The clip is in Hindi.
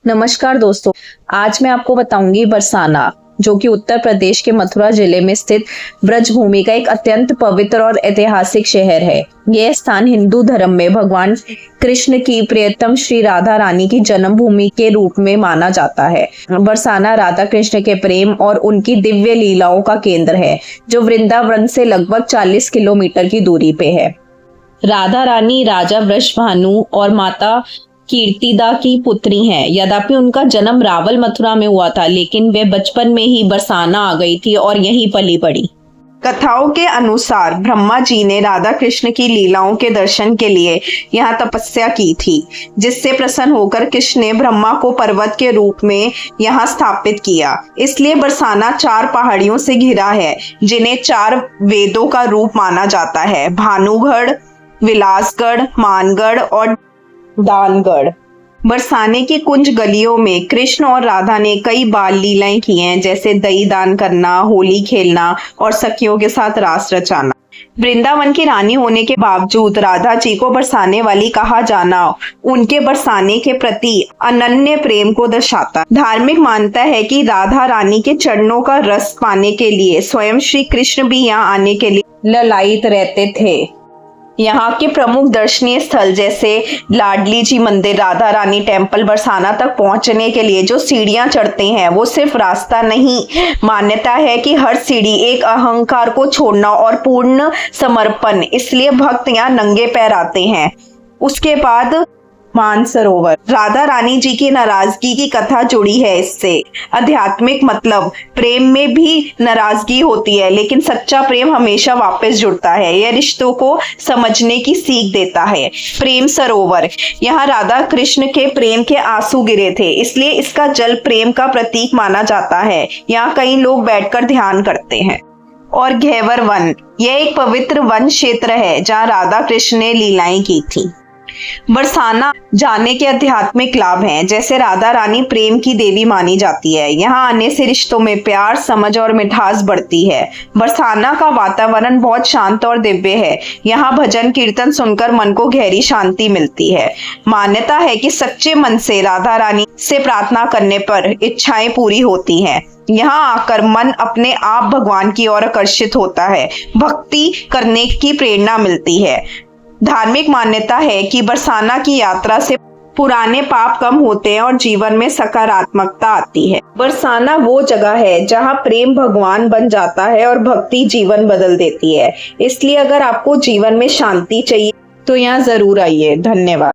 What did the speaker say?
नमस्कार दोस्तों, आज मैं आपको बताऊंगी बरसाना, जो कि उत्तर प्रदेश के मथुरा जिले में स्थित ब्रजभूमि का एक अत्यंत पवित्र और ऐतिहासिक शहर है। यह स्थान हिंदू धर्म में भगवान कृष्ण की प्रियतम श्री राधा रानी की जन्मभूमि के रूप में माना जाता है। बरसाना राधा कृष्ण के प्रेम और उनकी दिव्य लीलाओं का केंद्र है, जो वृंदावन से लगभग 40 किलोमीटर की दूरी पे है। राधा रानी राजा वृषभानु और माता कीर्तिदा की पुत्री हैं। यद्यपि उनका जन्म रावल मथुरा में हुआ था, लेकिन वे बचपन में ही बरसाना आ गई थी और यहीं पली पड़ी। कथाओं के अनुसार ब्रह्मा जी ने राधा कृष्ण की लीलाओं के दर्शन के लिए यहाँ तपस्या की थी, जिससे प्रसन्न होकर कृष्ण ने ब्रह्मा को पर्वत के रूप में यहाँ स्थापित किया। इसलिए बरसाना 4 पहाड़ियों से घिरा है, जिन्हें 4 वेदों का रूप माना जाता है: भानुगढ़, विलासगढ़, मानगढ़ और दानगढ़। बरसाने की कुंज गलियों में कृष्ण और राधा ने कई बाल लीलाएं की हैं, जैसे दही दान करना, होली खेलना और सखियों के साथ रास रचाना। वृंदावन की रानी होने के बावजूद राधा जी को बरसाने वाली कहा जाना उनके बरसाने के प्रति अनन्य प्रेम को दर्शाता। धार्मिक मान्यता है कि राधा रानी के चरणों का रस पाने के लिए स्वयं श्री कृष्ण भी यहाँ आने के लिए ललायित रहते थे। यहाँ के प्रमुख दर्शनीय स्थल जैसे लाडली जी मंदिर, राधा रानी टेम्पल, बरसाना तक पहुंचने के लिए जो सीढ़ियां चढ़ते हैं वो सिर्फ रास्ता नहीं, मान्यता है कि हर सीढ़ी एक अहंकार को छोड़ना और पूर्ण समर्पण। इसलिए भक्त यहाँ नंगे पैर आते हैं। उसके बाद मानसरोवर, राधा रानी जी की नाराजगी की कथा जुड़ी है इससे। आध्यात्मिक मतलब, प्रेम में भी नाराजगी होती है, लेकिन सच्चा प्रेम हमेशा वापस जुड़ता है। यह रिश्तों को समझने की सीख देता है। प्रेम सरोवर, यहाँ राधा कृष्ण के प्रेम के आंसू गिरे थे, इसलिए इसका जल प्रेम का प्रतीक माना जाता है। यहाँ कई लोग बैठकर ध्यान करते हैं। और घेवर वन, यह एक पवित्र वन क्षेत्र है जहाँ राधा कृष्ण ने लीलाएं की थी। बरसाना जाने के आध्यात्मिक लाभ हैं, जैसे राधा रानी प्रेम की देवी मानी जाती है। यहाँ आने से रिश्तों में प्यार, समझ और मिठास बढ़ती है। बरसाना का वातावरण बहुत शांत और दिव्य है। यहाँ भजन कीर्तन सुनकर मन को गहरी शांति मिलती है। मान्यता है कि सच्चे मन से राधा रानी से प्रार्थना करने पर इच्छाएं पूरी होती हैं। यहाँ आकर मन अपने आप भगवान की ओर आकर्षित होता है। भक्ति करने की प्रेरणा मिलती है। धार्मिक मान्यता है कि बरसाना की यात्रा से पुराने पाप कम होते हैं और जीवन में सकारात्मकता आती है। बरसाना वो जगह है जहाँ प्रेम भगवान बन जाता है और भक्ति जीवन बदल देती है। इसलिए अगर आपको जीवन में शांति चाहिए तो यहाँ जरूर आइए। धन्यवाद।